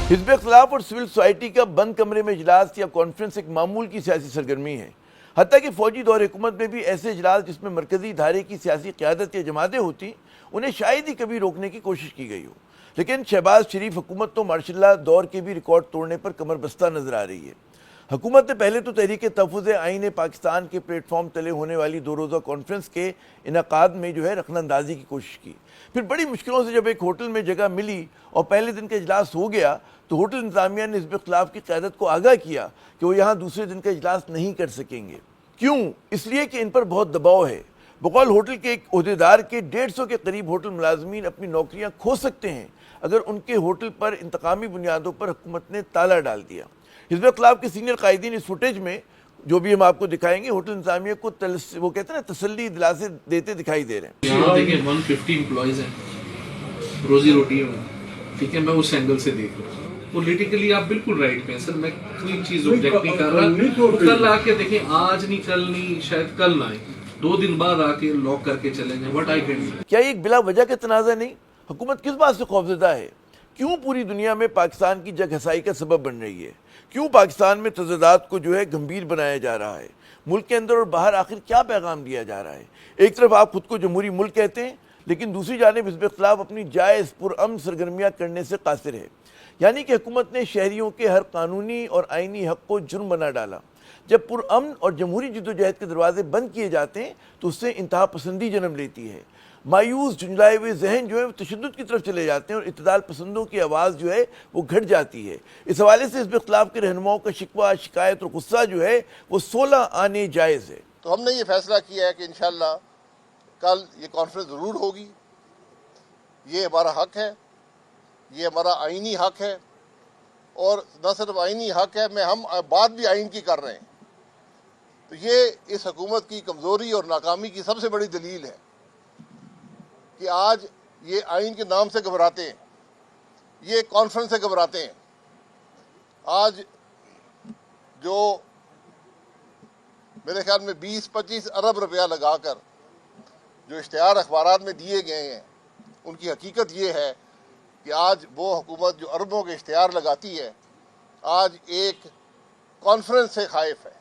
حزب اختلاف اور سول سوسائٹی کا بند کمرے میں اجلاس یا کانفرنس ایک معمول کی سیاسی سرگرمی ہے، حتیٰ کہ فوجی دور حکومت میں بھی ایسے اجلاس جس میں مرکزی دھارے کی سیاسی قیادت یا جماعتیں ہوتی انہیں شاید ہی کبھی روکنے کی کوشش کی گئی ہو، لیکن شہباز شریف حکومت تو ماشاء اللہ دور کے بھی ریکارڈ توڑنے پر کمر بستہ نظر آ رہی ہے۔ حکومت نے پہلے تو تحریک تحفظ آئین پاکستان کے پلیٹ فارم تلے ہونے والی 2 روزہ کانفرنس کے انعقاد میں رخن اندازی کی کوشش کی، پھر بڑی مشکلوں سے جب ایک ہوٹل میں جگہ ملی اور پہلے دن کا اجلاس ہو گیا تو ہوٹل انتظامیہ نے حزب اختلاف کی قیادت کو آگاہ کیا کہ وہ یہاں دوسرے دن کا اجلاس نہیں کر سکیں گے۔ کیوں؟ اس لیے کہ ان پر بہت دباؤ ہے۔ بقول ہوٹل کے ایک عہدیدار کے 150 کے قریب ہوٹل ملازمین اپنی نوکریاں کھو سکتے ہیں اگر ان کے ہوٹل پر انتقامی بنیادوں پر حکومت نے تالا ڈال دیا۔ حزب اختلاف کے سینئر قائدین اس فوٹیج میں جو بھی ہم آپ کو دکھائیں گے ہوٹل انتظامیہ کو وہ کہتے ہیں نا تسلی دلاسے دیتے دکھائی دے رہے ہیں۔ یہاں دیکھیں 150 امپلائیز ہیں، روزی روٹی ہے، ٹھیک ہے، میں اس اینگل سے دیکھ رہا ہوں۔ پولیٹیکلی آپ بالکل رائٹ پہ ہیں سر، میں کوئی چیز آبجیکٹ نہیں کر رہا۔ کل آ کے دیکھیں، آج نہیں کل نہیں شاید کل نہ آئے، 2 دن بعد آ کے لاک کر کے چلیں گے۔ What I can do? کیا یہ ایک بلا وجہ کا تنازع نہیں؟ حکومت کس بات سے خوفزدہ ہے؟ کیوں پوری دنیا میں پاکستان کی جگ ہسائی کا سبب بن رہی ہے؟ کیوں پاکستان میں تضادات کو گمبھیر بنایا جا رہا ہے؟ ملک کے اندر اور باہر آخر کیا پیغام دیا جا رہا ہے؟ ایک طرف آپ خود کو جمہوری ملک کہتے ہیں، لیکن دوسری جانب حزب اختلاف اپنی جائز پرامن سرگرمیاں کرنے سے قاصر ہے، یعنی کہ حکومت نے شہریوں کے ہر قانونی اور آئینی حق کو جرم بنا ڈالا۔ جب پرامن اور جمہوری جدوجہد کے دروازے بند کیے جاتے ہیں تو اس سے انتہا پسندی جنم لیتی ہے۔ مایوس جھنجھلائے ہوئے ذہن وہ تشدد کی طرف چلے جاتے ہیں اور اعتدال پسندوں کی آواز وہ گھٹ جاتی ہے۔ اس حوالے سے حزب اختلاف کے رہنماؤں کا شکوہ، شکایت اور غصہ وہ 16 آنے جائز ہے۔ تو ہم نے یہ فیصلہ کیا ہے کہ انشاءاللہ کل یہ کانفرنس ضرور ہوگی۔ یہ ہمارا حق ہے، یہ ہمارا آئینی حق ہے، اور نہ صرف آئینی حق ہے، ہم بات بھی آئین کی کر رہے ہیں۔ تو یہ اس حکومت کی کمزوری اور ناکامی کی سب سے بڑی دلیل ہے کہ آج یہ آئین کے نام سے گھبراتے ہیں، یہ کانفرنس سے گھبراتے ہیں۔ آج جو میرے خیال میں 20-25 ارب روپیہ لگا کر جو اشتہار اخبارات میں دیے گئے ہیں، ان کی حقیقت یہ ہے کہ آج وہ حکومت جو اربوں کے اشتہار لگاتی ہے، آج ایک کانفرنس سے خائف ہے۔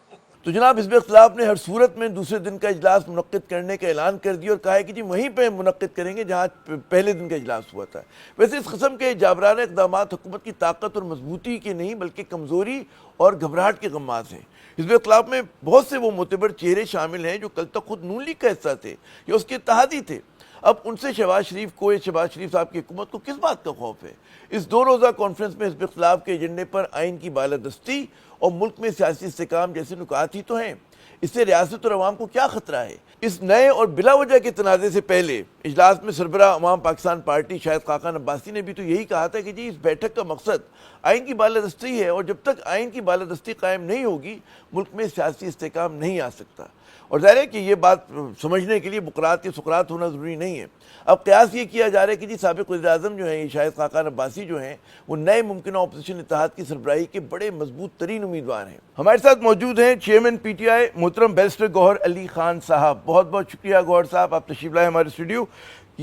تو جناب حزب اختلاف نے ہر صورت میں دوسرے دن کا اجلاس منعقد کرنے کا اعلان کر دیا اور کہا ہے کہ وہیں پہ منعقد کریں گے جہاں پہلے دن کا اجلاس ہوا تھا۔ ویسے اس قسم کے جابرانہ اقدامات حکومت کی طاقت اور مضبوطی کے نہیں بلکہ کمزوری اور گھبراہٹ کے غماز ہیں۔ حزب اختلاف میں بہت سے وہ معتبر چہرے شامل ہیں جو کل تک خود نون لیگ کا حصہ تھے یا اس کے اتحادی تھے۔ اب ان سے شہباز شریف صاحب کی حکومت کو کس بات کا خوف ہے؟ اس 2 روزہ کانفرنس میں حزب اختلاف کے ایجنڈے پر آئین کی بالادستی اور ملک میں سیاسی استحکام جیسے نکات ہی تو ہیں۔ اس سے ریاست اور عوام کو کیا خطرہ ہے؟ اس نئے اور بلا وجہ کے تنازع سے پہلے اجلاس میں سربراہ عوام پاکستان پارٹی شاہد خاقان عباسی نے بھی تو یہی کہا تھا کہ اس بیٹھک کا مقصد آئین کی بالادستی ہے، اور جب تک آئین کی بالادستی قائم نہیں ہوگی ملک میں سیاسی استحکام نہیں آ سکتا۔ اور ظاہر ہے کہ یہ بات سمجھنے کے لیے بقرات یا سقراط ہونا ضروری نہیں ہے۔ اب قیاس یہ کیا جا رہا ہے کہ سابق وزیر اعظم یہ شاہد خاقان عباسی ہیں وہ نئے ممکنہ اپوزیشن اتحاد کی سربراہی کے بڑے مضبوط ترین امیدوار ہیں۔ ہمارے ساتھ موجود ہیں چیئرمین پی ٹی آئی محترم بیرسٹر گوہر علی خان صاحب۔ بہت بہت شکریہ گوہر صاحب، آپ تشریف لائے ہمارے اسٹوڈیو۔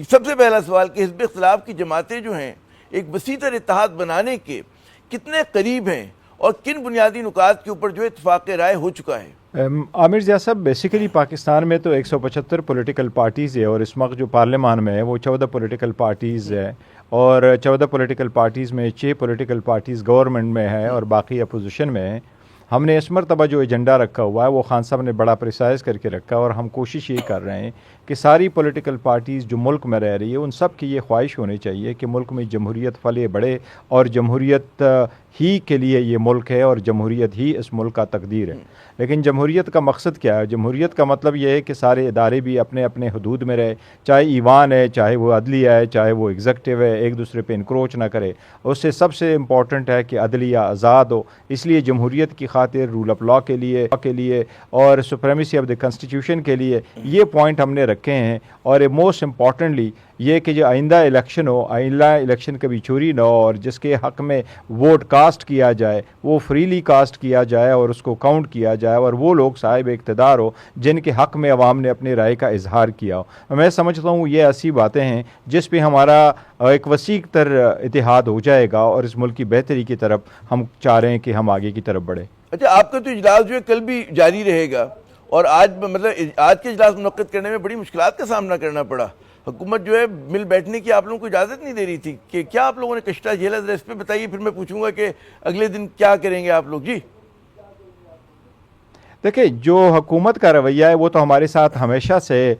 سب سے پہلا سوال کہ حزب اختلاف کی جماعتیں ہیں ایک وسیع تر اتحاد بنانے کے کتنے قریب ہیں اور کن بنیادی نکات کے اوپر اتفاق رائے ہو چکا ہے؟ عامر ضیاء صاحب، بیسیکلی پاکستان میں تو 175 پولیٹیکل پارٹیز ہے، اور اس وقت جو پارلیمان میں ہے وہ 14 پولیٹیکل پارٹیز ہے، اور 14 پولیٹیکل پارٹیز میں 6 پولیٹیکل پارٹیز گورنمنٹ میں ہے اور باقی اپوزیشن میں ہے۔ ہم نے اس مرتبہ جو ایجنڈا رکھا ہوا ہے وہ خان صاحب نے بڑا پریسائز کر کے رکھا ہے، اور ہم کوشش یہ کر رہے ہیں کہ ساری پولیٹیکل پارٹیز جو ملک میں رہ رہی ہے ان سب کی یہ خواہش ہونی چاہیے کہ ملک میں جمہوریت پھلے بڑھے، اور جمہوریت ہی کے لیے یہ ملک ہے اور جمہوریت ہی اس ملک کا تقدیر ہے۔ لیکن جمہوریت کا مقصد کیا ہے؟ جمہوریت کا مطلب یہ ہے کہ سارے ادارے بھی اپنے اپنے حدود میں رہے، چاہے ایوان ہے، چاہے وہ عدلیہ ہے، چاہے وہ ایگزیکٹو ہے، ایک دوسرے پہ انکروچ نہ کرے۔ اس سے سب سے امپورٹنٹ ہے کہ عدلیہ آزاد ہو۔ اس لیے جمہوریت کی خاطر، رول آف لا کے لیے اور سپریمیسی آف دی کنسٹیٹیوشن کے لیے یہ پوائنٹ ہم نے رکھے ہیں، اور موسٹ امپورٹنٹلی یہ کہ جو آئندہ الیکشن ہو، آئندہ الیکشن کبھی چوری نہ ہو، اور جس کے حق میں ووٹ کاسٹ کیا جائے وہ فریلی کاسٹ کیا جائے اور اس کو کاؤنٹ کیا جائے، اور وہ لوگ صاحب اقتدار ہو جن کے حق میں عوام نے اپنی رائے کا اظہار کیا ہو۔ میں سمجھتا ہوں یہ ایسی باتیں ہیں جس پہ ہمارا ایک وسیع تر اتحاد ہو جائے گا، اور اس ملک کی بہتری کی طرف ہم چاہ رہے ہیں کہ ہم آگے کی طرف بڑھیں۔ اچھا، آپ کا تو اجلاس جو ہے کل بھی جاری رہے گا، اور آج مطلب آج کے اجلاس منعقد کرنے میں بڑی مشکلات کا سامنا کرنا پڑا۔ حکومت جو ہے مل بیٹھنے کی آپ لوگوں کو اجازت نہیں دے رہی تھی، کہ کیا آپ لوگوں نے کشتہ جھیلا؟ ذرا اس پہ بتائیے، پھر میں پوچھوں گا کہ اگلے دن کیا کریں گے آپ لوگ۔ جی دیکھیں، جو حکومت کا رویہ ہے وہ تو ہمارے ساتھ ہمیشہ سے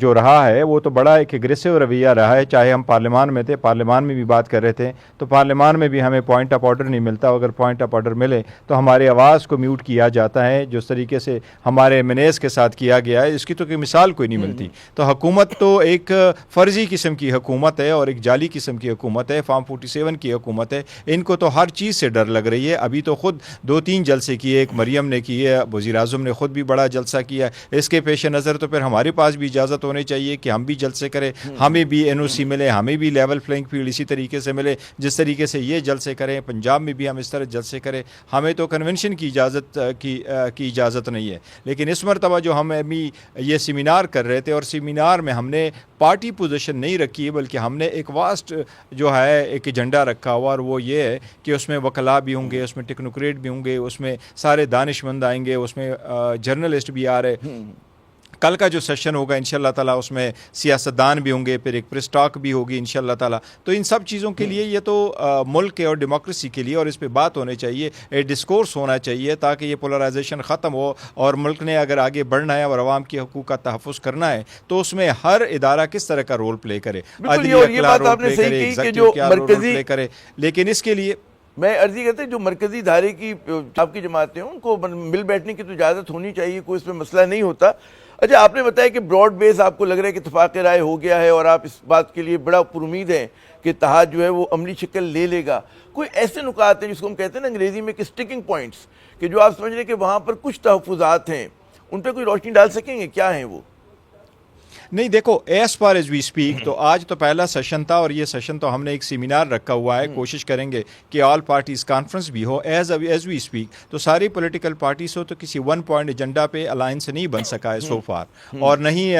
جو رہا ہے وہ تو بڑا ایک اگریسو رویہ رہا ہے، چاہے ہم پارلیمان میں تھے، پارلیمان میں بھی بات کر رہے تھے تو پارلیمان میں بھی ہمیں پوائنٹ آف آرڈر نہیں ملتا، اگر پوائنٹ آف آرڈر ملے تو ہمارے آواز کو میوٹ کیا جاتا ہے، جس طریقے سے ہمارے منیز کے ساتھ کیا گیا ہے اس کی تو کوئی مثال کوئی نہیں ملتی۔ تو حکومت تو ایک فرضی قسم کی حکومت ہے اور ایک جعلی قسم کی حکومت ہے، فارم 47 کی حکومت ہے، ان کو تو ہر چیز سے ڈر لگ رہی ہے۔ ابھی تو خود 2-3 جلسے کیے، ایک مریم نے کی ہے، وزیر اعظم نے خود بھی بڑا جلسہ کیا ہے، اس کے پیش نظر تو پھر ہمارے پاس بھی اجازت ہونی چاہیے کہ ہم بھی جلسے کریں، ہمیں بھی این او سی ملے، ہمیں بھی لیول پلینگ فیلڈ اسی طریقے سے ملے جس طریقے سے یہ جلسے کریں، پنجاب میں بھی ہم اس طرح جلسے کریں۔ ہمیں تو کنونشن کی اجازت نہیں ہے، لیکن اس مرتبہ جو ہم ابھی یہ سیمینار کر رہے تھے، اور سیمینار میں ہم نے پارٹی پوزیشن نہیں رکھی ہے بلکہ ہم نے ایک واسٹ جو ہے ایک ایجنڈا رکھا ہوا، اور وہ یہ ہے کہ اس میں وکلاء بھی ہوں گے، اس میں ٹیکنوکریٹ بھی ہوں گے، اس میں سارے دانش مند آئیں گے، اس میں جرنلسٹ بھی آ رہے۔ کل کا جو سیشن ہوگا انشاءاللہ تعالیٰ اس میں سیاستدان بھی ہوں گے، پھر ایک پریس ٹاک بھی ہوگی انشاءاللہ تعالیٰ۔ تو ان سب چیزوں کے لیے یہ تو ملک کے اور ڈیموکریسی کے لیے، اور اس پہ بات ہونے چاہیے، ایک ڈسکورس ہونا چاہیے تاکہ یہ پولرائزیشن ختم ہو، اور ملک نے اگر آگے بڑھنا ہے اور عوام کے حقوق کا تحفظ کرنا ہے تو اس میں ہر ادارہ کس طرح کا رول پلے کرے، عدلیہ کیا رول پلے کرے، ایگزیکٹو کیا رول پلے کرے، لیکن اس کے لیے میں عرضی کرتے جو مرکزی دھارے کی آپ کی جماعتیں ان کو مل بیٹھنے کی تو اجازت ہونی چاہیے، کوئی اس میں مسئلہ نہیں ہوتا۔ اچھا، آپ نے بتایا کہ براڈ بیس آپ کو لگ رہا ہے کہ اتفاق رائے ہو گیا ہے، اور آپ اس بات کے لیے بڑا پر امید ہیں کہ اتحاد جو ہے وہ عملی شکل لے لے گا۔ کوئی ایسے نکات ہیں جس کو ہم کہتے ہیں نا انگریزی میں کہ سٹکنگ پوائنٹس، کہ جو آپ سمجھ رہے ہیں کہ وہاں پر کچھ تحفظات ہیں، ان پہ کوئی روشنی ڈال سکیں گے؟ کیا ہیں وہ؟ نہیں، دیکھو، as far as we speak تو آج تو پہلا سیشن تھا، اور یہ سیشن تو ہم نے ایک سیمینار رکھا ہوا ہے، کوشش کریں گے کہ آل پارٹیز کانفرنس بھی ہو ایز وی اسپیک۔ تو ساری پولیٹیکل پارٹیز ہو تو کسی ون پوائنٹ ایجنڈا پہ الائنس نہیں بن سکا ہے سو فار، اور نہیں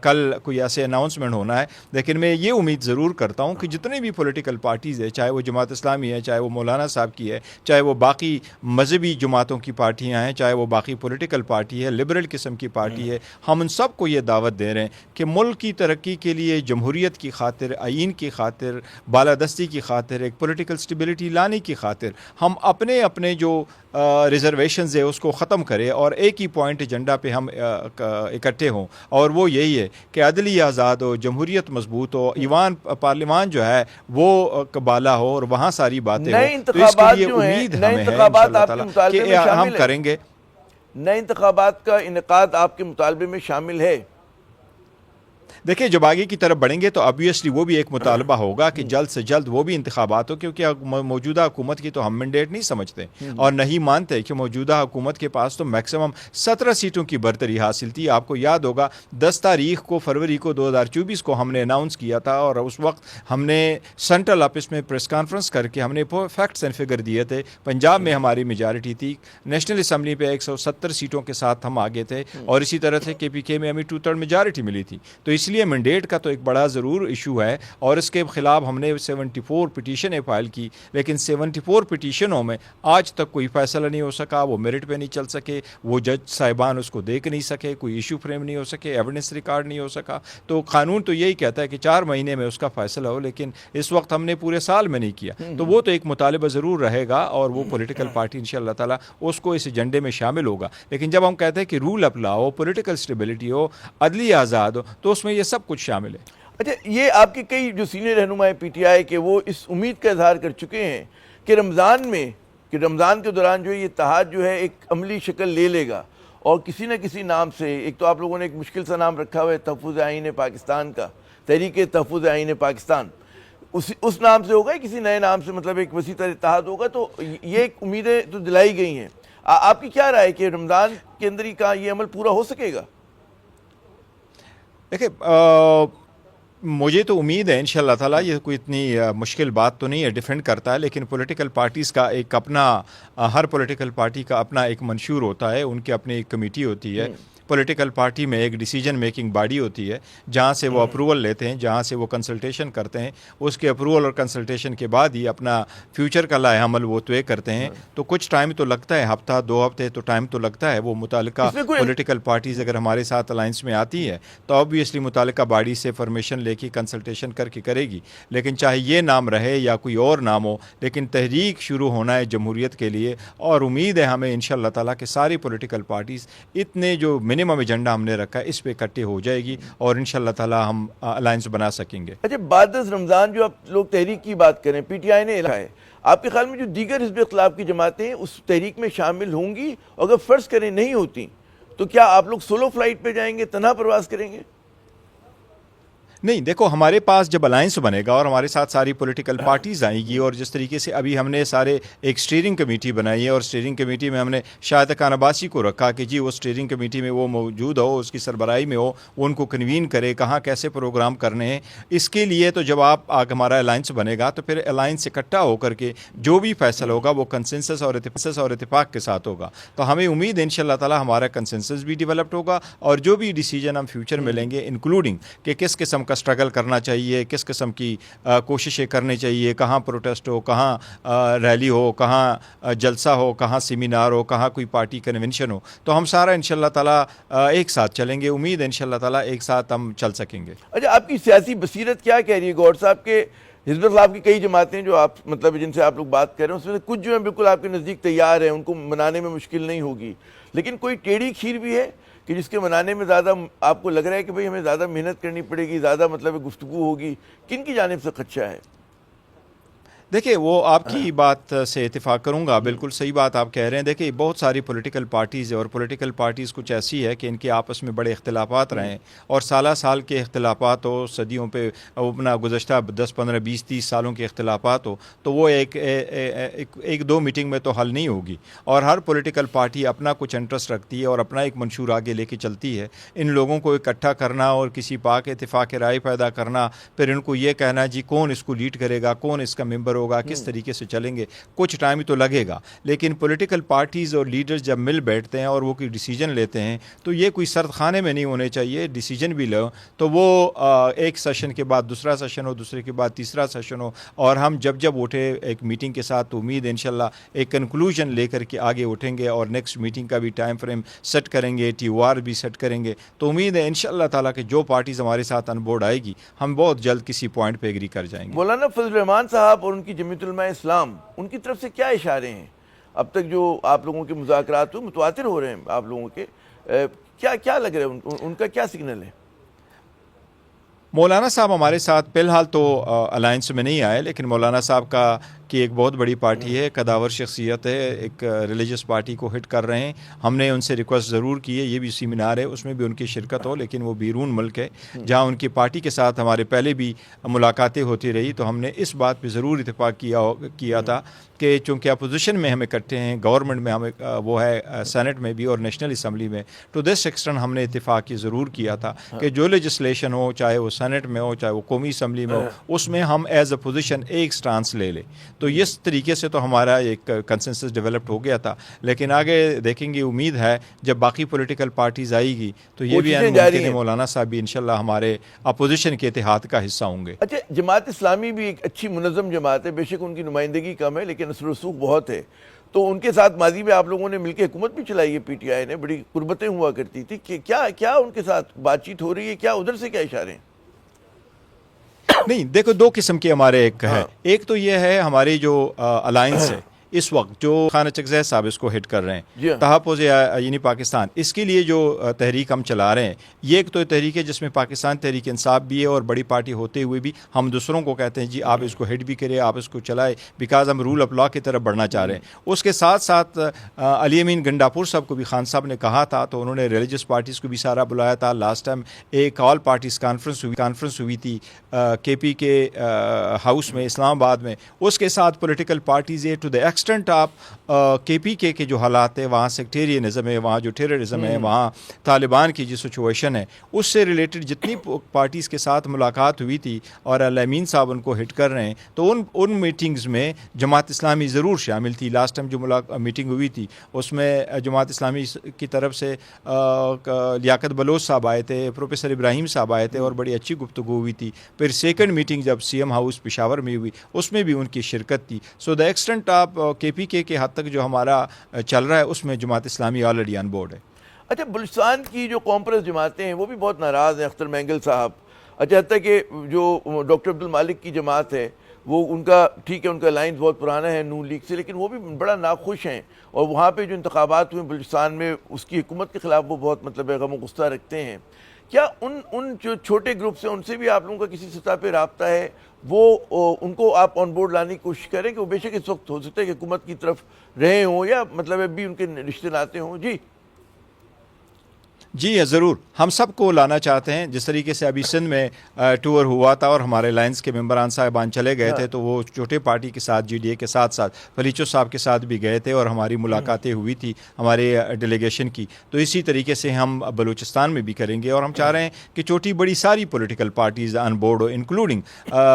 کل کوئی ایسے اناؤنسمنٹ ہونا ہے، لیکن میں یہ امید ضرور کرتا ہوں کہ جتنے بھی پولیٹیکل پارٹیز ہے، چاہے وہ جماعت اسلامی ہے، چاہے وہ مولانا صاحب کی ہے، چاہے وہ باقی مذہبی جماعتوں کی پارٹیاں ہیں، چاہے وہ باقی پولیٹیکل پارٹی ہے، لبرل قسم کی پارٹی ہے، ہم ان سب کو یہ دعوت دے رہے ہیں کہ ملک کی ترقی کے لیے، جمہوریت کی خاطر، آئین کی خاطر، بالادستی کی خاطر، ایک پولیٹیکل سٹیبلٹی لانے کی خاطر ہم اپنے جو ریزرویشنز ہے اس کو ختم کریں، اور ایک ہی پوائنٹ ایجنڈا پہ ہم اکٹھے ہوں، اور وہ یہی ہے کہ عدلیہ آزاد ہو، جمہوریت مضبوط ہو، ایوان پارلیمان جو ہے وہ بالا ہو، اور وہاں ساری باتیں ہوں۔ تو اس کے لیے امید ہمیں ہے انشاءاللہ تعالیٰ کہ ہم کریں گے۔ نئے انتخابات کا انعقاد آپ کے مطالبے میں شامل ہے؟ دیکھیں، جب آگے کی طرف بڑھیں گے تو obviously وہ بھی ایک مطالبہ ہوگا کہ جلد سے جلد وہ بھی انتخابات ہو، کیونکہ موجودہ حکومت کی تو ہم مینڈیٹ نہیں سمجھتے اور نہیں مانتے کہ موجودہ حکومت کے پاس تو میکسیمم 17 سیٹوں کی برتری حاصل تھی۔ آپ کو یاد ہوگا 10 تاریخ کو فروری کو 2024 کو ہم نے اناؤنس کیا تھا، اور اس وقت ہم نے سینٹرل آفس میں پریس کانفرنس کر کے ہم نے فیکٹس اینڈ فگر دیے تھے۔ پنجاب میں ہماری میجارٹی تھی، نیشنل اسمبلی پہ 170 سیٹوں کے ساتھ ہم آگے تھے، اور اسی طرح سے کے پی کے میں ہمیں 2/3 میجارٹی ملی تھی۔ تو اس لیے مینڈیٹ کا تو ایک بڑا ضرور ایشو ہے، اور اس کے خلاف ہم نے 74 پٹیشنیں فائل کی، لیکن 74 پٹیشنوں میں آج تک کوئی فیصلہ نہیں ہو سکا، وہ میرٹ پہ نہیں چل سکے، وہ جج صاحبان اس کو دیکھ نہیں سکے، کوئی ایشو فریم نہیں ہو سکے، ایویڈنس ریکارڈ نہیں ہو سکا۔ تو قانون تو یہی کہتا ہے کہ 4 مہینے میں اس کا فیصلہ ہو، لیکن اس وقت ہم نے پورے سال میں نہیں کیا۔ تو وہ تو ایک مطالبہ ضرور رہے گا، اور وہ پولیٹیکل پارٹی انشاءاللہ تعالیٰ اس کو اس ایجنڈے میں شامل ہوگا۔ لیکن جب ہم کہتے ہیں کہ رول اپلا ہو، پولیٹیکل اسٹیبلٹی ہو، عدلیہ آزاد ہو، تو اس میں یہ سب کچھ شامل ہے۔ اچھا، یہ آپ کے کئی جو سینئر رہنما ہیں پی ٹی آئی کے، وہ اس امید کا اظہار کر چکے ہیں کہ رمضان کے دوران جو یہ اتحاد جو ہے ایک عملی شکل لے لے گا، اور کسی نہ کسی نام سے، ایک تو آپ لوگوں نے ایک مشکل سا نام رکھا ہوا ہے تحفظ آئین پاکستان کا، تحریک تحفظ آئین پاکستان، اس نام سے ہوگا، کسی نئے نام سے، مطلب ایک وسیع تر اتحاد ہوگا۔ تو یہ ایک امیدیں تو دلائی گئی ہیں۔ آپ کی کیا رائے کہ رمضان کے اندر ہی کا یہ عمل پورا ہو سکے گا؟ دیکھیں مجھے تو امید ہے انشاءاللہ تعالیٰ یہ کوئی اتنی مشکل بات تو نہیں ہے، ڈیفینڈ کرتا ہے، لیکن پولیٹیکل پارٹیز کا ایک اپنا ہر پولیٹیکل پارٹی کا اپنا ایک منشور ہوتا ہے، ان کی اپنی ایک کمیٹی ہوتی ہے، پولیٹیکل پارٹی میں ایک ڈیسیجن میکنگ باڈی ہوتی ہے جہاں سے وہ اپروول لیتے ہیں، جہاں سے وہ کنسلٹیشن کرتے ہیں، اس کے اپروول اور کنسلٹیشن کے بعد ہی اپنا فیوچر کا لائحہ عمل وہ طے کرتے ہیں. تو کچھ ٹائم تو لگتا ہے، ہفتہ 2 ہفتے تو ٹائم تو لگتا ہے. وہ متعلقہ پولیٹیکل پارٹیز اگر ہمارے ساتھ الائنس میں آتی ہے تو آبویسلی متعلقہ باڈی سے فرمیشن لے کے کنسلٹیشن کر کے کرے گی، لیکن چاہے یہ نام رہے یا کوئی اور نام ہو، لیکن تحریک شروع ہونا ہے جمہوریت کے لیے. اور امید ہے ہمیں انشاءاللہ تعالیٰ کہ ساری پولیٹیکل پارٹیز اتنے جو منیمم ایجنڈا ہم نے رکھا ہے اس پہ اکٹھے ہو جائے گی اور انشاءاللہ تعالیٰ ہم الائنس بنا سکیں گے. اچھا، بعد از رمضان جو آپ لوگ تحریک کی بات کریں، پی ٹی آئی نے اعلان ہے، آپ کے خیال میں جو دیگر حزب اختلاف کی جماعتیں اس تحریک میں شامل ہوں گی؟ اگر فرض کریں نہیں ہوتی تو کیا آپ لوگ سولو فلائٹ پہ جائیں گے، تنہا پرواز کریں گے؟ نہیں، دیکھو ہمارے پاس جب الائنس بنے گا اور ہمارے ساتھ ساری پولیٹیکل پارٹیز آئیں گی، اور جس طریقے سے ابھی ہم نے سارے ایک اسٹیئرنگ کمیٹی بنائی ہے اور اسٹیئرنگ کمیٹی میں ہم نے شاہد خان عباسی کو رکھا کہ جی وہ اسٹیئرنگ کمیٹی میں وہ موجود ہو، اس کی سربراہی میں ہو، وہ ان کو کنوین کرے کہاں کیسے پروگرام کرنے ہیں. اس کے لیے تو جب ہمارا الائنس بنے گا تو پھر الائنس اکٹھا ہو کر کے جو بھی فیصلہ ہوگا وہ کنسنسس اور اتفاق کے ساتھ ہوگا. تو ہمیں امید ہے انشاءاللہ تعالیٰ ہمارا کنسنسس بھی ڈیولپڈ ہوگا اور جو بھی ڈیسیجن ہم فیوچر میں لیں گے انکلوڈنگ کہ کس قسم کا اسٹرگل کرنا چاہیے، کس قسم کی کوششیں کرنی چاہیے، کہاں پروٹیسٹ ہو، کہاں ریلی ہو، کہاں جلسہ ہو، کہاں سیمینار ہو، کہاں کوئی پارٹی کنونشن ہو، تو ہم سارا انشاءاللہ تعالیٰ ایک ساتھ چلیں گے. امید ہے انشاءاللہ تعالیٰ ایک ساتھ ہم چل سکیں گے. اچھا، آپ کی سیاسی بصیرت کیا کہہ رہی ہے گور صاحب کے حزب اختلاف کی کئی جماعتیں جو آپ مطلب جن سے آپ لوگ بات کر رہے ہیں اس میں سے کچھ جو ہیں بالکل آپ کے نزدیک تیار ہیں، ان کو منانے میں مشکل نہیں ہوگی، لیکن کوئی ٹیڑھی کھیر بھی ہے کہ جس کے منانے میں زیادہ آپ کو لگ رہا ہے کہ بھئی ہمیں زیادہ محنت کرنی پڑے گی، زیادہ مطلب گفتگو ہوگی، کن کی جانب سے خدشہ ہے؟ دیکھیں وہ آپ کی بات سے اتفاق کروں گا، بالکل صحیح بات آپ کہہ رہے ہیں. دیکھیں بہت ساری پولیٹیکل پارٹیز ہیں اور پولیٹیکل پارٹیز کچھ ایسی ہے کہ ان کے آپس میں بڑے اختلافات رہے ہیں اور سالہ سال کے اختلافات ہو، صدیوں پہ اپنا گزشتہ 10 15 20 30 سالوں کے اختلافات ہو تو وہ ایک دو میٹنگ میں تو حل نہیں ہوگی. اور ہر پولیٹیکل پارٹی اپنا کچھ انٹرسٹ رکھتی ہے اور اپنا ایک منشور آگے لے کے چلتی ہے. ان لوگوں کو اکٹھا کرنا اور کسی پاک اتفاق رائے پیدا کرنا، پھر ان کو یہ کہنا جی کون اس کو لیڈ کرے گا، کون اس کا ممبر ہوگا، کس طریقے سے چلیں گے، کچھ ٹائم تو لگے گا. لیکن پولیٹیکل پارٹیز اور لیڈرز جب مل بیٹھتے ہیں اور وہ کوئی ڈیسیجن لیتے ہیں تو یہ کوئی سرد خانے میں نہیں ہونے چاہیے. ڈیسیجن بھی لو تو وہ ایک سیشن کے بعد دوسرا سیشن ہو، دوسرے کے بعد تیسرا سیشن ہو، اور ہم جب اٹھے ایک میٹنگ کے ساتھ تو امید ہے انشاءاللہ ایک کنکلوژن لے کر کے آگے اٹھیں گے اور نیکسٹ میٹنگ کا بھی ٹائم فریم سیٹ کریں گے، ٹی او آر بھی سیٹ کریں گے. تو امید ہے انشاءاللہ تعالیٰ کہ جو پارٹیز ہمارے ساتھ ان بورڈ آئے گی ہم بہت جلد کسی پوائنٹ پہ ایگری کر جائیں گے. مولانا فضل الرحمان صاحب اور ان کی جمعیت علماء اسلام، ان کی طرف سے کیا اشارے ہیں اب تک جو آپ لوگوں کے مذاکرات ہوئے متواتر ہو رہے ہیں آپ لوگوں کے، کیا لگ رہا ہے، ان کا کیا سگنل ہے؟ مولانا صاحب ہمارے ساتھ فی الحال تو الائنس میں نہیں آئے، لیکن مولانا صاحب کی ایک بہت بڑی پارٹی ہے، قداور شخصیت ہے، ایک ریلیجس پارٹی کو ہٹ کر رہے ہیں. ہم نے ان سے ریکویسٹ ضرور کی ہے، یہ بھی سیمینار ہے اس میں بھی ان کی شرکت ہو، لیکن وہ بیرون ملک ہے جہاں ان کی پارٹی کے ساتھ ہمارے پہلے بھی ملاقاتیں ہوتی رہی. تو ہم نے اس بات پہ ضرور اتفاق کیا تھا کہ چونکہ اپوزیشن میں ہم اکٹھے ہیں، گورنمنٹ میں ہم وہ ہے سینٹ میں بھی اور نیشنل اسمبلی میں، ٹو دس ایکسٹینٹ ہم نے اتفاق ضرور کیا تھا کہ جو لیجسلیشن ہو، چاہے وہ سینٹ میں ہو چاہے وہ قومی اسمبلی میں ہو، اس میں ہم ایز اپوزیشن ایک سٹانس لے لیں. تو اس طریقے سے تو ہمارا ایک کنسنسس ڈیولپڈ ہو گیا تھا، لیکن آگے دیکھیں گے. امید ہے جب باقی پولیٹیکل پارٹیز آئے گی تو یہ بھی ممکن ہے مولانا صاحب بھی انشاءاللہ ہمارے اپوزیشن کے اتحاد کا حصہ ہوں گے. اچھا، جماعت اسلامی بھی ایک اچھی منظم جماعت ہے، بے شک ان کی نمائندگی کم ہے لیکن اثر و رسوخ بہت ہے. تو ان کے ساتھ ماضی میں آپ لوگوں نے مل کے حکومت بھی چلائی ہے، پی ٹی آئی نے بڑی قربتیں ہوا کرتی تھی. کہ کیا ان کے ساتھ بات چیت ہو رہی ہے، کیا ادھر سے کیا اشارے ہیں؟ نہیں، دیکھو دو قسم کے ہمارے ایک تو یہ ہے ہماری جو الائنس ہے اس وقت جو خانہ چکزئی صاحب اس کو ہٹ کر رہے ہیں، تحفظ یعنی پاکستان، اس کے لیے جو تحریک ہم چلا رہے ہیں یہ ایک تو تحریک ہے جس میں پاکستان تحریک انصاف بھی ہے اور بڑی پارٹی ہوتے ہوئے بھی ہم دوسروں کو کہتے ہیں جی آپ اس کو ہٹ بھی کریں، آپ اس کو چلائیں، بیکاز ہم رول آف لا کی طرف بڑھنا چاہ رہے ہیں. اس کے ساتھ ساتھ علی امین گنڈاپور صاحب کو بھی خان صاحب نے کہا تھا تو انہوں نے ریلیجس پارٹیز کو بھی سارا بلایا تھا. لاسٹ ٹائم ایک آل پارٹیز کانفرنس ہوئی تھی کے پی کے ہاؤس میں اسلام آباد میں. اس کے ساتھ political parties to the extent آپ KPK کے جو حالات ہیں وہاں سیکٹیرینزم ہے, وہاں جو ٹیررزم ہے, وہاں طالبان کی جو سچویشن ہے, اس سے ریلیٹڈ جتنی پارٹیز کے ساتھ ملاقات ہوئی تھی اور الامین صاحب ان کو ہٹ کر رہے ہیں, تو ان میٹنگز میں جماعت اسلامی ضرور شامل تھی. لاسٹ ٹائم جو میٹنگ ہوئی تھی اس میں جماعت اسلامی کی طرف سے لیاقت بلوچ صاحب آئے تھے, پروفیسر ابراہیم صاحب آئے تھے اور بڑی اچھی گفتگو ہوئی تھی. پھر سیکنڈ میٹنگ جب CM ہاؤس پشاور میں ہوئی اس میں بھی ان کی شرکت تھی. سو دا ایکسٹنٹ آپ KPK کے حد تک جو ہمارا چل رہا ہے اس میں Jamaat Islami already on board ہے. اچھا, بلوچستان کی جو کانفرنس جماعتیں ہیں وہ بھی بہت ناراض ہیں, اختر مینگل صاحب. اچھا, حتیٰ کہ جو ڈاکٹر عبد المالک کی جماعت ہے وہ ان کا ٹھیک ہے, ان کا لائنز بہت پرانا ہے نون لیگ سے, لیکن وہ بھی بڑا ناخوش ہیں. اور وہاں پہ جو انتخابات ہوئے بلوچستان میں اس کی حکومت کے خلاف وہ بہت مطلب غم و غصہ رکھتے ہیں. کیا ان جو چھوٹے گروپس ہیں ان سے بھی آپ لوگوں کا کسی سطح پہ رابطہ ہے؟ وہ ان کو آپ آن بورڈ لانے کی کوشش کریں کہ وہ بے شک اس وقت ہو سکتا ہے کہ حکومت کی طرف رہے ہوں یا مطلب ابھی ان کے رشتے ناتے ہوں. جی ضرور, ہم سب کو لانا چاہتے ہیں. جس طریقے سے ابھی سندھ میں ٹور ہوا تھا اور ہمارے لائنز کے ممبران صاحبان چلے گئے تھے, تو وہ چھوٹے پارٹی کے ساتھ GDA کے ساتھ ساتھ پلیچو صاحب کے ساتھ بھی گئے تھے اور ہماری ملاقاتیں ہوئی تھی ہمارے ڈیلیگیشن کی. تو اسی طریقے سے ہم بلوچستان میں بھی کریں گے اور ہم چاہ رہے ہیں کہ چھوٹی بڑی ساری پولیٹیکل پارٹیز آن بورڈ ہو, انکلوڈنگ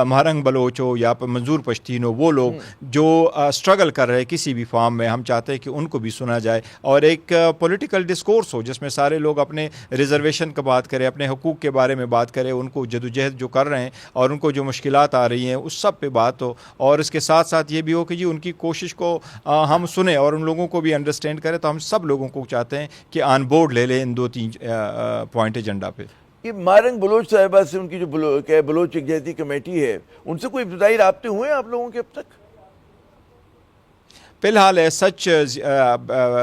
مہرنگ بلوچ ہو یا منظور پشتین ہو. وہ لوگ جو اسٹرگل کر رہے ہیں کسی بھی فارم میں, ہم چاہتے ہیں کہ ان کو بھی سنا جائے اور ایک پولیٹیکل ڈسکورس ہو جس میں سارے لوگ اپنے ریزرویشن کا بات کریں, اپنے حقوق کے بارے میں بات کریں, ان کو جدوجہد جو کر رہے ہیں اور ان کو جو مشکلات آ رہی ہیں اس سب پہ بات ہو. اور اس کے ساتھ ساتھ یہ بھی ہو کہ جی ان کی کوشش کو ہم سنیں اور ان لوگوں کو بھی انڈرسٹینڈ کریں. تو ہم سب لوگوں کو چاہتے ہیں کہ آن بورڈ لے لیں ان 2-3 پوائنٹ ایجنڈا پہ. یہ مہرنگ بلوچ صاحبہ سے ان کی جو بلوچ یکجہتی کمیٹی ہے ان سے کوئی ابتدائی رابطے ہوئے ہیں آپ لوگوں کے اب تک؟ فی الحال سچ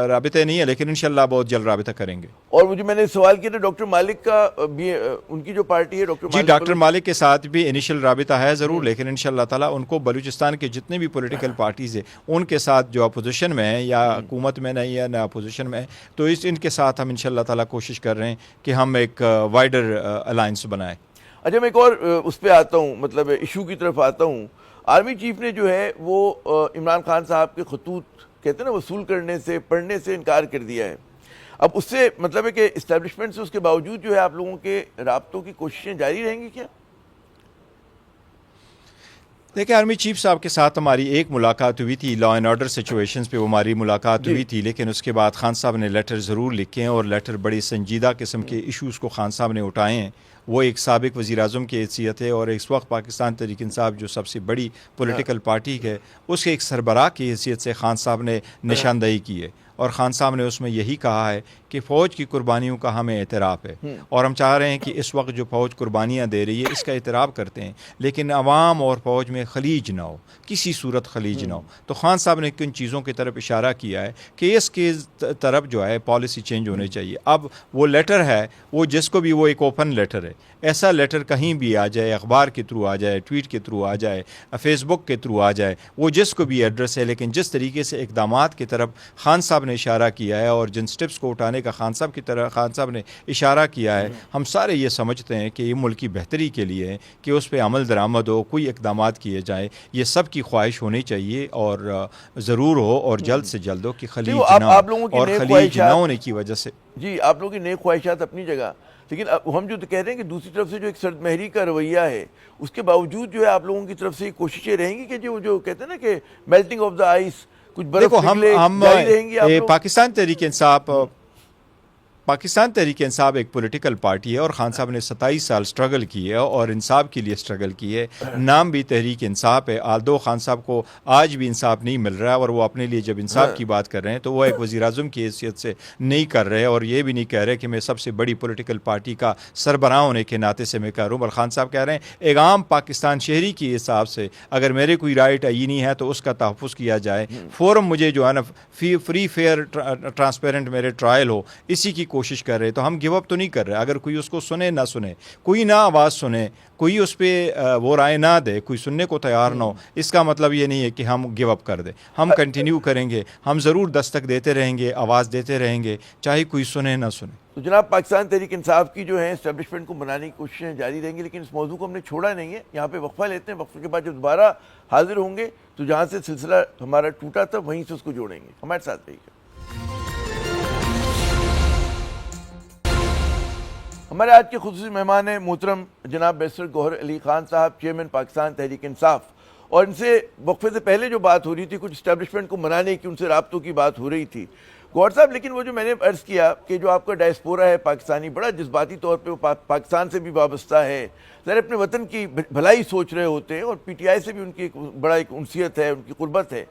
رابطے نہیں ہے, لیکن انشاءاللہ بہت جلد رابطہ کریں گے. اور مجھے میں نے سوال کیا تھا ڈاکٹر مالک کا بھی, ان کی جو پارٹی ہے ڈاکٹر مالک کے ساتھ بھی انیشل رابطہ ہے ضرور, لیکن انشاءاللہ تعالیٰ ان کو بلوچستان کے جتنے بھی پولیٹیکل پارٹیز ہیں ان کے ساتھ جو اپوزیشن میں ہیں یا حکومت میں نہیں ہے نہ اپوزیشن میں ہے, تو ان کے ساتھ ہم انشاءاللہ تعالیٰ کوشش کر رہے ہیں کہ ہم ایک وائڈر الائنس بنائیں. اچھا, میں ایک اور اس پہ آتا ہوں, مطلب ایشو کی طرف آتا ہوں. آرمی چیف نے جو ہے وہ عمران خان صاحب کے خطوط کہتے ہیں نا وصول کرنے سے پڑھنے سے انکار کر دیا ہے. اب اس سے مطلب ہے کہ اسٹیبلشمنٹ سے اس کے باوجود جو ہے آپ لوگوں کے رابطوں کی کوششیں جاری رہیں گی کیا؟ دیکھیں, آرمی چیف صاحب کے ساتھ ہماری ایک ملاقات ہوئی تھی لا اینڈ آرڈر سچویشنز پہ, وہ ہماری ملاقات ہوئی تھی, لیکن اس کے بعد خان صاحب نے لیٹر ضرور لکھے ہیں اور لیٹر بڑی سنجیدہ قسم کے ایشوز کو خان صاحب نے اٹھائے ہیں. وہ ایک سابق وزیر اعظم کی حیثیت ہے اور اس وقت پاکستان تحریک انصاف جو سب سے بڑی پولیٹیکل پارٹی ہے اس کے ایک سربراہ کی حیثیت سے خان صاحب نے نشاندہی کی ہے. اور خان صاحب نے اس میں یہی کہا ہے کہ فوج کی قربانیوں کا ہمیں اعتراف ہے اور ہم چاہ رہے ہیں کہ اس وقت جو فوج قربانیاں دے رہی ہے اس کا اعتراف کرتے ہیں, لیکن عوام اور فوج میں خلیج نہ ہو, کسی صورت خلیج نہ ہو. تو خان صاحب نے کن چیزوں کی طرف اشارہ کیا ہے کہ اس کے طرف جو ہے پالیسی چینج ہونے چاہیے. اب وہ لیٹر ہے وہ جس کو بھی, وہ ایک اوپن لیٹر ہے, ایسا لیٹر کہیں بھی آ جائے, اخبار کے تھرو آ جائے, ٹویٹ کے تھرو آ جائے, فیس بک کے تھرو آ جائے, وہ جس کو بھی ایڈریس ہے, لیکن جس طریقے سے اقدامات کی طرف خان صاحب نے اشارہ کیا ہے اور جن سٹیپس کو اٹھانے کا خان صاحب نے اشارہ کیا ہے, ہم سارے یہ سمجھتے ہیں کہ یہ ملک کی بہتری کے لیے ہے کہ اس پہ عمل درآمد ہو, کوئی اقدامات کیے جائیں. یہ سب کی خواہش ہونی چاہیے اور ضرور ہو اور جلد سے جلد ہو کہ خلیج نہ ہو, اور خلیج نہ ہونے کی وجہ سے جی آپ لوگوں کی نیک خواہشات اپنی جگہ, لیکن ہم جو کہہ رہے ہیں کہ دوسری طرف سے جو ایک سرد مہری کا رویہ ہے اس کے باوجود جو ہے آپ لوگوں کی طرف سے یہ کوششیں رہیں گی کہ جو کہتے ہیں نا کہ میلٹنگ آف دا آئس, کچھ برف پگھلے, جاری رہیں گی آپ لوگ؟ پاکستان تحریک انصاف ایک پولیٹیکل پارٹی ہے اور خان صاحب نے 27 سال سٹرگل کی ہے اور انصاف کے لیے سٹرگل کی ہے. نام بھی تحریک انصاف ہے, آلدو خان صاحب کو آج بھی انصاف نہیں مل رہا اور وہ اپنے لیے جب انصاف کی بات کر رہے ہیں تو وہ ایک وزیر اعظم کی حیثیت سے نہیں کر رہے اور یہ بھی نہیں کہہ رہے کہ میں سب سے بڑی پولیٹیکل پارٹی کا سربراہ ہونے کے ناطے سے میں کہہ رہا ہوں. بلکہ خان صاحب کہہ رہے ہیں ایک عام پاکستان شہری کی حساب سے اگر میرے کوئی رائٹ آئینی ہے تو اس کا تحفظ کیا جائے, فورم مجھے جو ہے نا فری فیئر ٹرانسپیرنٹ میرے ٹرائل ہو, اسی کی کوشش کر رہے. تو ہم گیو اپ تو نہیں کر رہے. اگر کوئی اس کو سنے نہ سنے, کوئی نہ آواز سنے, کوئی اس پہ وہ رائے نہ دے, کوئی سننے کو تیار نہ ہو, اس کا مطلب یہ نہیں ہے کہ ہم گیو اپ کر دیں. ہم کنٹینیو کریں گے, ہم ضرور دستک دیتے رہیں گے, آواز دیتے رہیں گے, چاہے کوئی سنے نہ سنے. تو جناب, پاکستان تحریک انصاف کی جو ہے اسٹیبلشمنٹ کو بنانے کی کوششیں جاری رہیں گی, لیکن اس موضوع کو ہم نے چھوڑا نہیں ہے. یہاں پہ وقفہ لیتے ہیں, وقفے کے بعد جب دوبارہ حاضر ہوں گے تو جہاں سے سلسلہ ہمارا ٹوٹا تھا وہیں سے اس کو جوڑیں گے. ہمارے ساتھ رہیے گا. ہمارے آج کے خصوصی مہمان ہیں محترم جناب بیرسٹر گوہر علی خان صاحب, چیئرمین پاکستان تحریک انصاف. اور ان سے وقفے سے پہلے جو بات ہو رہی تھی, کچھ اسٹیبلشمنٹ کو منانے کی ان سے رابطوں کی بات ہو رہی تھی. گوہر صاحب, لیکن وہ جو میں نے عرض کیا کہ جو آپ کا ڈائسپورا ہے پاکستانی, بڑا جذباتی طور پہ وہ پاکستان سے بھی وابستہ ہے, ظاہر اپنے وطن کی بھلائی سوچ رہے ہوتے ہیں, اور پی ٹی آئی سے بھی ان کی بڑا ایک انسیت ہے, ان کی قربت ہے.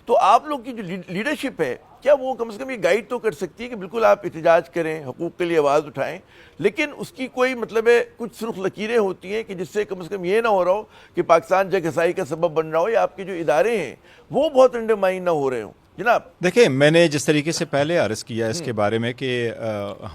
تو آپ لوگ کی جو لیڈرشپ ہے, کیا وہ کم سے کم یہ گائیڈ تو کر سکتی ہے کہ بالکل آپ احتجاج کریں, حقوق کے لیے آواز اٹھائیں, لیکن اس کی کوئی مطلب ہے کچھ سرخ لکیریں ہوتی ہیں کہ جس سے کم یہ نہ ہو رہا ہو کہ پاکستان جگ ہسائی کا سبب بن رہا ہو, یا آپ کے جو ادارے ہیں وہ بہت انڈرمائن نہ ہو رہے ہوں. جناب دیکھیں, میں نے جس طریقے سے پہلے عرض کیا اس کے بارے میں کہ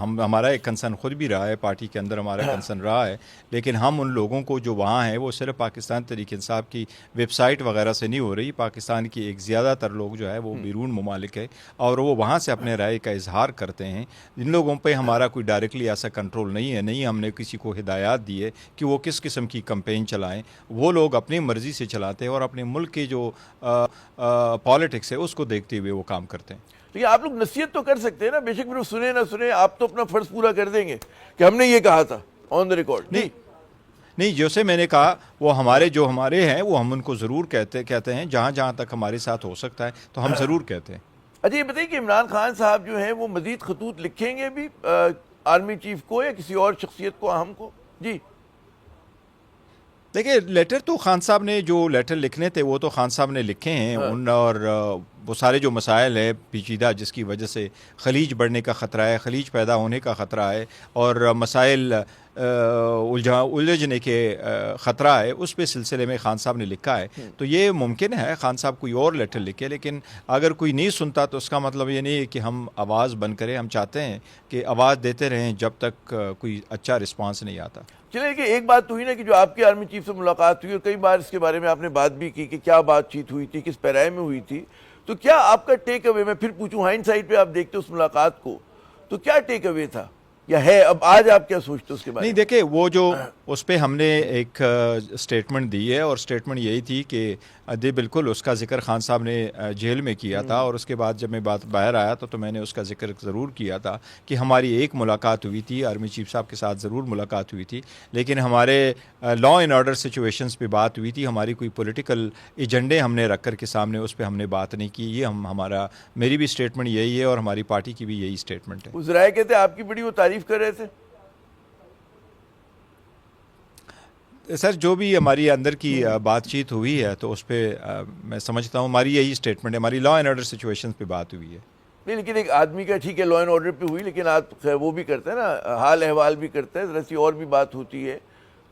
ہمارا ایک کنسرن خود بھی رہا ہے, پارٹی کے اندر ہمارا کنسرن رہا ہے, لیکن ہم ان لوگوں کو جو وہاں ہیں وہ صرف پاکستان تحریک انصاف کی ویب سائٹ وغیرہ سے نہیں ہو رہی. پاکستان کی ایک زیادہ تر لوگ جو ہے وہ بیرون ممالک ہے, اور وہ وہاں سے اپنے رائے کا اظہار کرتے ہیں. ان لوگوں پہ ہمارا کوئی ڈائریکٹلی ایسا کنٹرول نہیں ہے, نہیں ہم نے کسی کو ہدایات دی ہے کہ وہ کس قسم کی کمپین چلائیں. وہ لوگ اپنی مرضی سے چلاتے ہیں اور اپنے ملک کے جو پالیٹکس ہے اس کو دیکھتے ہوئے وہ کام کرتے ہیں. لیکن آپ لوگ نصیحت تو کر سکتے ہیں نا, بے شک پھر وہ سنے نہ سنے, آپ تو اپنا فرض پورا کر دیں گے کہ ہم نے یہ کہا تھا آن دا ریکارڈ. نہیں, جیسے میں نے کہا وہ ہمارے ہیں وہ ہم ان کو ضرور کہتے ہیں, جہاں تک ہمارے ساتھ ہو سکتا ہے تو ہم ضرور کہتے ہیں. اچھا, یہ بتائیے کہ عمران خان صاحب جو ہیں وہ مزید خطوط لکھیں گے بھی آرمی چیف کو یا کسی اور شخصیت کو, اہم کو؟ جی دیکھیں, لیٹر تو خان صاحب نے جو لیٹر لکھنے تھے وہ تو خان صاحب نے لکھے ہیں. اور وہ سارے جو مسائل ہیں پیچیدہ جس کی وجہ سے خلیج بڑھنے کا خطرہ ہے, خلیج پیدا ہونے کا خطرہ ہے, اور مسائل الجھنے کے خطرہ ہے, اس پہ سلسلے میں خان صاحب نے لکھا ہے. تو یہ ممکن ہے خان صاحب کوئی اور لیٹر لکھے, لیکن اگر کوئی نہیں سنتا تو اس کا مطلب یہ نہیں ہے کہ ہم آواز بند کریں. ہم چاہتے ہیں کہ آواز دیتے رہیں جب تک کوئی اچھا رسپانس نہیں آتا. چلے کہ ایک بات تو ہوئی نا کہ جو آپ کی آرمی چیف سے ملاقات ہوئی, اور کئی بار اس کے بارے میں آپ نے بات بھی کی کہ کیا بات چیت ہوئی تھی, کس پیرائے میں ہوئی تھی, تو کیا آپ کا ٹیک اوے, میں پھر پوچھوں ہائنڈ سائڈ پہ آپ دیکھتے اس ملاقات کو, تو کیا ٹیک اوے تھا یا ہے, اب آج آپ کیا سوچتے اس کے بارے میں؟ نہیں دیکھیں, وہ جو اس پہ ہم نے ایک سٹیٹمنٹ دی ہے, اور سٹیٹمنٹ یہی تھی کہ بالکل اس کا ذکر خان صاحب نے جیل میں کیا تھا, اور اس کے بعد جب میں بات باہر آیا تو میں نے اس کا ذکر ضرور کیا تھا کہ ہماری ایک ملاقات ہوئی تھی, آرمی چیف صاحب کے ساتھ ضرور ملاقات ہوئی تھی, لیکن ہمارے لا اینڈ آرڈر سچویشنز پہ بات ہوئی تھی. ہماری کوئی پولیٹیکل ایجنڈے ہم نے رکھ کر کے سامنے اس پہ ہم نے بات نہیں کی. یہ میری بھی سٹیٹمنٹ یہی ہے, اور ہماری پارٹی کی بھی یہی سٹیٹمنٹ ہے. اس رائے کہتے آپ کی بڑی وہ تعریف کر رہے تھے. سر, جو بھی ہماری اندر کی بات چیت ہوئی ہے تو اس پہ میں سمجھتا ہوں ہماری یہی سٹیٹمنٹ ہے, ہماری لا اینڈ آرڈر سچویشن پہ بات ہوئی ہے. نہیں, لیکن ایک آدمی کا ٹھیک ہے لا اینڈ آرڈر پہ ہوئی, لیکن آپ وہ بھی کرتے ہیں نا, حال احوال بھی کرتے ہیں, ذرا سی اور بھی بات ہوتی ہے,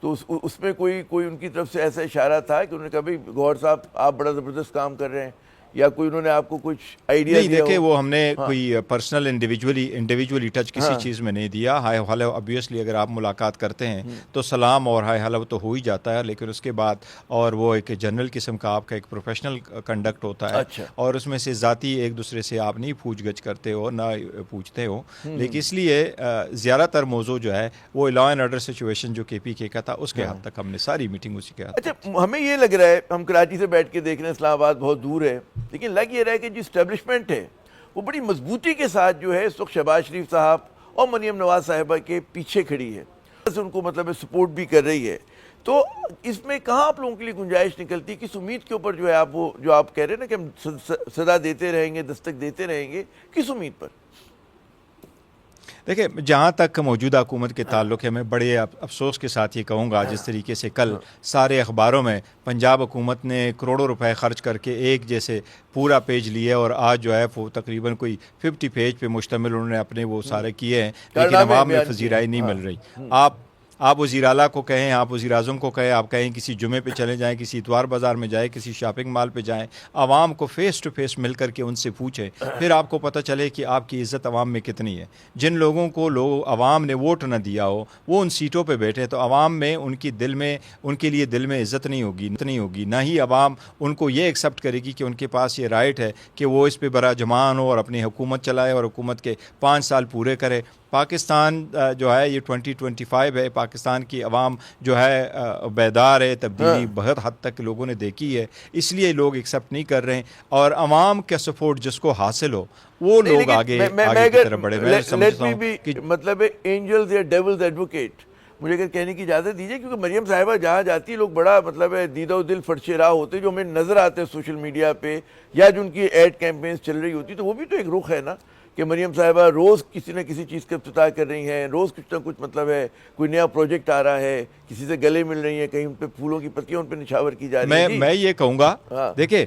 تو اس میں کوئی ان کی طرف سے ایسا اشارہ تھا کہ انہوں نے کہا بھائی گوہر صاحب آپ بڑا زبردست کام کر رہے ہیں, یا کوئی انہوں نے آپ کو کچھ آئیڈیا نہیں دیکھے وہ ہم نے کوئی پرسنل انڈیویجولی ٹچ کسی چیز میں نہیں دیا. ہائے ہلو آبویسلی اگر آپ ملاقات کرتے ہیں تو سلام اور ہائے ہلو تو ہو ہی جاتا ہے, لیکن اس کے بعد اور وہ ایک جنرل قسم کا آپ کا ایک پروفیشنل کنڈکٹ ہوتا ہے, اور اس میں سے ذاتی ایک دوسرے سے آپ نہیں پوچھ گچھ کرتے ہو نہ پوچھتے ہو. لیکن اس لیے زیادہ تر موضوع جو ہے وہ لا اینڈ آرڈر سچویشن جو KPK کا تھا اس کے حد تک ہم نے ساری میٹنگ اسی کے حد تک. اچھا, ہمیں یہ لگ رہا ہے, ہم کراچی سے بیٹھ کے دیکھ رہے ہیں, اسلام آباد بہت دور ہے, لیکن لگ یہ رہا ہے کہ جو اسٹیبلشمنٹ ہے وہ بڑی مضبوطی کے ساتھ جو ہے اس وقت شہباز شریف صاحب اور مریم نواز صاحبہ کے پیچھے کھڑی ہے, ان کو مطلب سپورٹ بھی کر رہی ہے. تو اس میں کہاں آپ لوگوں کے لیے گنجائش نکلتی, کس امید کے اوپر جو ہے آپ وہ جو آپ کہہ رہے ہیں نا کہ ہم صدا دیتے رہیں گے, دستک دیتے رہیں گے, کس امید پر؟ دیکھیں, جہاں تک موجودہ حکومت کے تعلق ہے, میں بڑے افسوس کے ساتھ یہ کہوں گا, جس طریقے سے کل سارے اخباروں میں پنجاب حکومت نے کروڑوں روپے خرچ کر کے ایک جیسے پورا پیج لیے, اور آج جو ہے وہ تقریباً کوئی 50 پیج پہ مشتمل انہوں نے اپنے وہ سارے کیے ہیں, لیکن عوام میں پذیرائی نہیں مل رہی. آپ وزیر اعلیٰ کو کہیں, آپ وزیر اعظم کو کہیں, آپ کہیں کسی جمعے پہ چلے جائیں, کسی اتوار بازار میں جائیں, کسی شاپنگ مال پہ جائیں, عوام کو فیس ٹو فیس مل کر کے ان سے پوچھیں, پھر آپ کو پتہ چلے کہ آپ کی عزت عوام میں کتنی ہے. جن لوگوں کو عوام نے ووٹ نہ دیا ہو وہ ان سیٹوں پہ بیٹھے تو عوام میں ان کے لیے دل میں عزت نہیں ہوگی, نہ ہی عوام ان کو یہ ایکسیپٹ کرے گی کہ ان کے پاس یہ رائٹ ہے کہ وہ اس پہ براجمان ہو اور اپنی حکومت چلائے اور حکومت کے 5 سال پورے کرے. پاکستان جو ہے یہ 2025 ہے, پاکستان کی عوام جو ہے بیدار ہے, تبدیلی بہت حد تک لوگوں نے دیکھی ہے, اس لیے لوگ ایکسیپٹ نہیں کر رہے ہیں, اور عوام کا سپورٹ جس کو حاصل ہو وہ لوگ آگے کی طرف بڑھے. میں سمجھتا ہوں کہ مطلب اینجلز یا ڈیولز ایڈوکیٹ مجھے اگر کہنے کی اجازت دیجیے, کیونکہ مریم صاحبہ جہاں جاتی ہے لوگ بڑا مطلب ہے دیدہ و دل فرشے راہ ہوتے جو ہمیں نظر آتے ہیں سوشل میڈیا پہ, یا جو ان کی ایڈ کیمپینز چل رہی ہوتی, تو وہ بھی تو ایک رخ ہے نا کہ مریم صاحبہ روز کسی نہ کسی چیز کا افتتاح کر رہی ہیں, روز کچھ نہ کچھ مطلب ہے کوئی نیا پروجیکٹ آ رہا ہے, کسی سے گلے مل رہی ہیں, کہیں ان پہ پھولوں کی پتیاں ان پہ نچھاور کی جا رہی ہیں. میں یہ کہوں گا, دیکھیں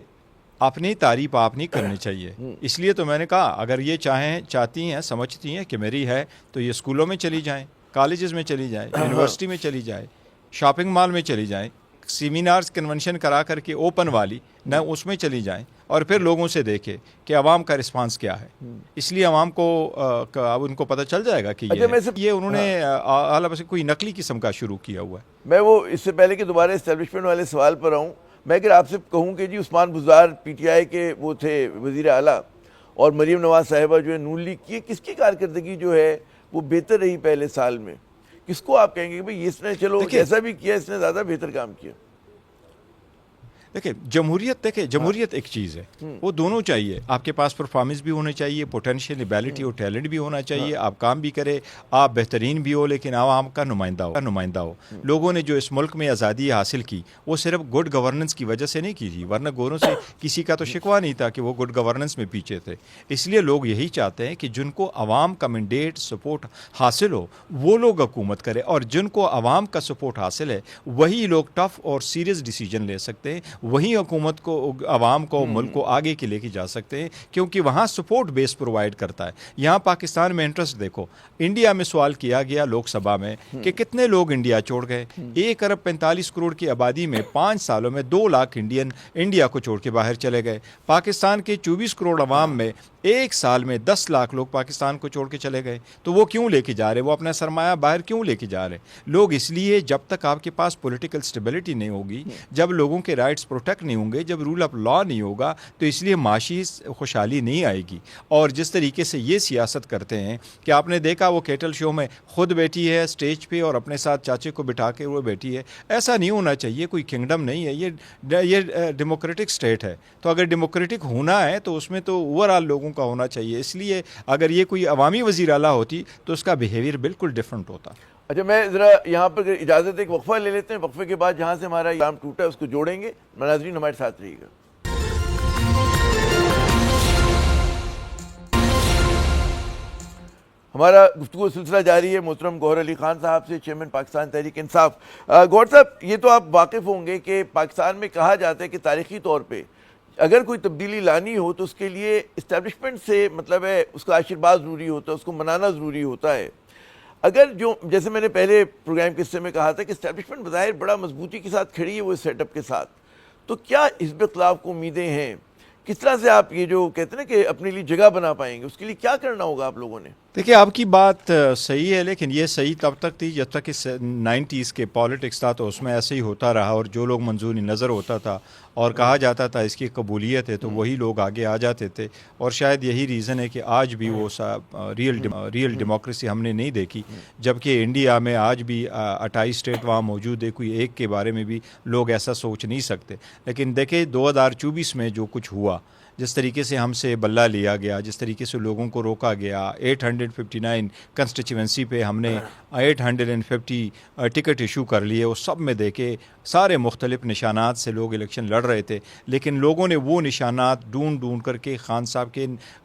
اپنی تعریف آپ نہیں کرنی چاہیے, اس لیے تو میں نے کہا اگر یہ چاہتی ہیں, سمجھتی ہیں کہ میری ہے تو یہ اسکولوں میں چلی جائیں, کالجز میں چلی جائیں, یونیورسٹی میں چلی جائیں, شاپنگ مال میں چلی جائیں, سیمینارز کنونشن کرا کر کے اوپن والی نہ اس میں چلی جائیں, اور پھر لوگوں سے دیکھیں کہ عوام کا رسپانس کیا ہے. اس لیے عوام کو اب ان کو پتہ چل جائے گا کہ یہ انہوں نے اعلیٰ بس کوئی نقلی قسم کا شروع کیا ہوا ہے. میں وہ اس سے پہلے کہ دوبارہ اسٹیبلشمنٹ والے سوال پر آؤں, میں اگر آپ سے کہوں کہ جی Usman Buzdar P T I کے وہ تھے وزیر اعلیٰ, اور مریم نواز صاحبہ جو ہے نون لیگ کی, کس کی کارکردگی جو ہے وہ بہتر رہی پہلے سال میں, کس کو آپ کہیں گے کہ بھئی اس نے چلو جیسا بھی کیا اس نے زیادہ بہتر کام کیا؟ دیکھیں جمہوریت ایک چیز ہے, وہ دونوں چاہیے, آپ کے پاس پرفارمنس بھی ہونا چاہیے, پوٹینشیل ایبیلٹی اور ٹیلنٹ بھی ہونا چاہیے, آپ کام بھی کرے, آپ بہترین بھی ہو, لیکن عوام کا نمائندہ ہو. لوگوں نے جو اس ملک میں آزادی حاصل کی وہ صرف گڈ گورننس کی وجہ سے نہیں کی تھی, ورنہ گوروں سے کسی کا تو شکوہ نہیں تھا کہ وہ گڈ گورننس میں پیچھے تھے. اس لیے لوگ یہی چاہتے ہیں کہ جن کو عوام کا مینڈیٹ سپورٹ حاصل ہو وہ لوگ حکومت کرے, اور جن کو عوام کا سپورٹ حاصل ہے وہی لوگ ٹف اور سیریس ڈیسیجن لے سکتے ہیں, وہی حکومت کو, عوام کو, ملک کو آگے کے لے کے جا سکتے ہیں, کیونکہ وہاں سپورٹ بیس پرووائڈ کرتا ہے. یہاں پاکستان میں انٹرسٹ دیکھو, انڈیا میں سوال کیا گیا لوک سبھا میں کہ کتنے لوگ انڈیا چھوڑ گئے, 1 ارب 45 کروڑ کی آبادی میں 5 سالوں میں 2 لاکھ انڈین انڈیا کو چھوڑ کے باہر چلے گئے. پاکستان کے 24 کروڑ عوام میں 1 سال میں 10 لاکھ لوگ پاکستان کو چھوڑ کے چلے گئے. تو وہ کیوں لے کے جا رہے, وہ اپنا سرمایہ باہر کیوں لے کے جا رہے لوگ؟ اس لیے جب تک آپ کے پاس پولیٹیکل سٹیبلٹی نہیں ہوگی, جب لوگوں کے رائٹس پروٹیکٹ نہیں ہوں گے, جب رول آف لا نہیں ہوگا, تو اس لیے معاشی خوشحالی نہیں آئے گی. اور جس طریقے سے یہ سیاست کرتے ہیں کہ آپ نے دیکھا وہ کیٹل شو میں خود بیٹھی ہے اسٹیج پہ اور اپنے ساتھ چاچے کو بٹھا کے وہ بیٹھی ہے, ایسا نہیں ہونا چاہیے. کوئی کنگڈم نہیں ہے یہ ڈیموکریٹک اسٹیٹ ہے, تو اگر ڈیموکریٹک ہونا ہے تو اس میں تو اوور آل لوگوں کا ہونا چاہیے. اس لیے اگر یہ کوئی عوامی وزیر اعلیٰ ہوتی تو اس کا بیہیویئر بالکل ڈفرینٹ ہوتا. اچھا, میں ذرا یہاں پر اجازت ایک وقفہ لے لیتے ہیں, وقفے کے بعد جہاں سے ہمارا کام ٹوٹا ہے اس کو جوڑیں گے. ناظرین ہمارے ساتھ رہیے گا. ہمارا گفتگو سلسلہ جاری ہے محترم گوہر علی خان صاحب سے, چیئرمین پاکستان تحریک انصاف. گوہر صاحب, یہ تو آپ واقف ہوں گے کہ پاکستان میں کہا جاتا ہے کہ تاریخی طور پہ اگر کوئی تبدیلی لانی ہو تو اس کے لیے اسٹیبلشمنٹ سے مطلب ہے اس کا آشیرواد ضروری ہوتا ہے, اس کو منانا ضروری ہوتا ہے. اگر جو جیسے میں نے پہلے پروگرام کے حصے میں کہا تھا کہ اسٹیبلشمنٹ بظاہر بڑا مضبوطی کے ساتھ کھڑی ہے وہ اس سیٹ اپ کے ساتھ, تو کیا حزب اختلاف کو امیدیں ہیں؟ کس طرح سے آپ یہ جو کہتے ہیں نا کہ اپنے لیے جگہ بنا پائیں گے, اس کے لیے کیا کرنا ہوگا آپ لوگوں نے؟ دیکھیے آپ کی بات صحیح ہے, لیکن یہ صحیح تب تک تھی جب تک کہ 90s کے پالیٹکس تھا تو اس میں ایسے ہی ہوتا رہا, اور جو لوگ منظور نظر ہوتا تھا اور کہا جاتا تھا اس کی قبولیت ہے تو وہی لوگ آگے آ جاتے تھے. اور شاید یہی ریزن ہے کہ آج بھی وہ ریئل ڈیموکریسی ہم نے نہیں دیکھی, جبکہ انڈیا میں آج بھی 28 اسٹیٹ وہاں موجود ہے, کوئی ایک کے بارے میں بھی لوگ ایسا سوچ نہیں سکتے. لیکن دیکھیں 2024 میں جو کچھ ہوا, جس طریقے سے ہم سے بلہ لیا گیا, جس طریقے سے لوگوں کو روکا گیا, 859 کنسٹیچوئنسی پہ ہم نے 850 ٹکٹ ایشو کر لیے, وہ سب میں دیکھے سارے مختلف نشانات سے لوگ الیکشن لڑ رہے تھے, لیکن لوگوں نے وہ نشانات ڈھونڈ کر کے خان صاحب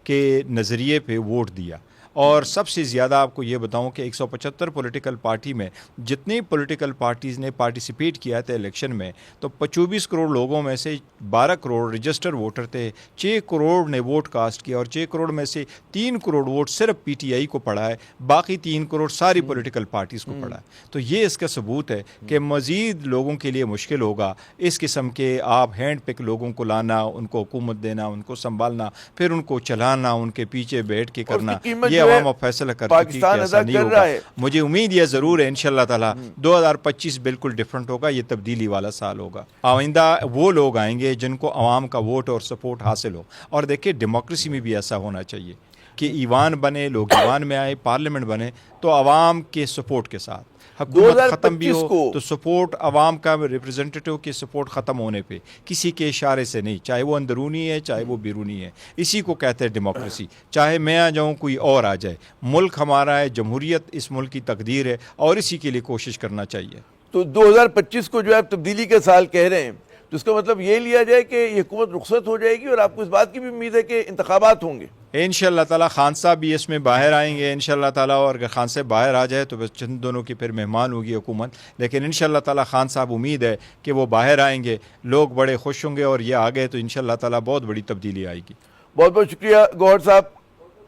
کے نظریے پہ ووٹ دیا. اور سب سے زیادہ آپ کو یہ بتاؤں کہ 175 پولیٹیکل پارٹی میں جتنی پولیٹیکل پارٹیز نے پارٹیسپیٹ کیا تھا الیکشن میں، تو 24 کروڑ لوگوں میں سے 12 کروڑ رجسٹر ووٹر تھے، 6 کروڑ نے ووٹ کاسٹ کیا، اور 6 کروڑ میں سے 3 کروڑ ووٹ صرف پی ٹی آئی کو پڑا ہے، باقی 3 کروڑ ساری پولیٹیکل پارٹیز کو پڑا ہے۔ تو یہ اس کا ثبوت ہے کہ مزید لوگوں کے لیے مشکل ہوگا اس قسم کے آپ ہینڈ پک لوگوں کو لانا، ان کو حکومت دینا، ان کو سنبھالنا، پھر ان کو چلانا، ان کے پیچھے بیٹھ کے کرنا، یہ عوام اب فیصلہ کرتی تھی کہ ایسا نہیں ہوگا۔ مجھے امید یہ ضرور ہے انشاءاللہ تعالی 2025 بالکل ڈیفرنٹ ہوگا، یہ تبدیلی والا سال ہوگا۔ آئندہ وہ لوگ آئیں گے جن کو عوام کا ووٹ اور سپورٹ حاصل ہو، اور دیکھیں ڈیموکریسی میں بھی ایسا ہونا چاہیے کہ ایوان بنے، لوگ ایوان میں آئے، پارلیمنٹ بنے تو عوام کے سپورٹ کے ساتھ، حکومت ختم بھی ہو تو سپورٹ عوام کا، ریپرزنٹیٹیو کی سپورٹ ختم ہونے پہ کسی کے اشارے سے نہیں، چاہے وہ اندرونی ہے چاہے وہ بیرونی ہے، اسی کو کہتے ہیں ڈیموکریسی۔ چاہے میں آ جاؤں کوئی اور آ جائے، ملک ہمارا ہے، جمہوریت اس ملک کی تقدیر ہے، اور اسی کے لیے کوشش کرنا چاہیے۔ تو 2025 کو جو آپ تبدیلی کا سال کہہ رہے ہیں، تو اس کا مطلب یہ لیا جائے کہ یہ حکومت رخصت ہو جائے گی، اور آپ کو اس بات کی بھی امید ہے کہ انتخابات ہوں گے؟ انشاءاللہ تعالیٰ خان صاحب بھی اس میں باہر آئیں گے انشاءاللہ تعالیٰ، اور اگر خان صاحب باہر آ جائے تو بس چند دونوں کی پھر مہمان ہوگی حکومت، لیکن انشاءاللہ تعالیٰ خان صاحب امید ہے کہ وہ باہر آئیں گے، لوگ بڑے خوش ہوں گے، اور یہ آ گئے تو انشاءاللہ تعالیٰ بہت بڑی تبدیلی آئے گی۔ بہت بہت شکریہ گوہر صاحب،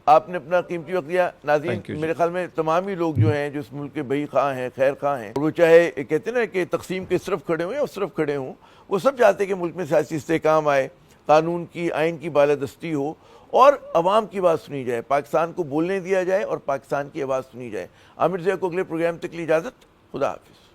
آپ نے اپنا قیمتی وقت دیا۔ ناظرین، میرے خیال میں تمام ہی لوگ جو ہیں جو اس ملک کے بھائی خواہ ہیں، خیر خواہ ہیں، وہ چاہے کہتے ہیں نا کہ تقسیم کے اس طرف کھڑے ہوئے اس طرف کھڑے ہوں، وہ سب چاہتے ہیں کہ ملک میں سیاسی استحکام آئے، قانون کی، آئین کی بالادستی ہو، اور عوام کی آواز سنی جائے، پاکستان کو بولنے دیا جائے اور پاکستان کی آواز سنی جائے۔ عامر ضیاء کو اگلے پروگرام تک کے لیے اجازت، خدا حافظ۔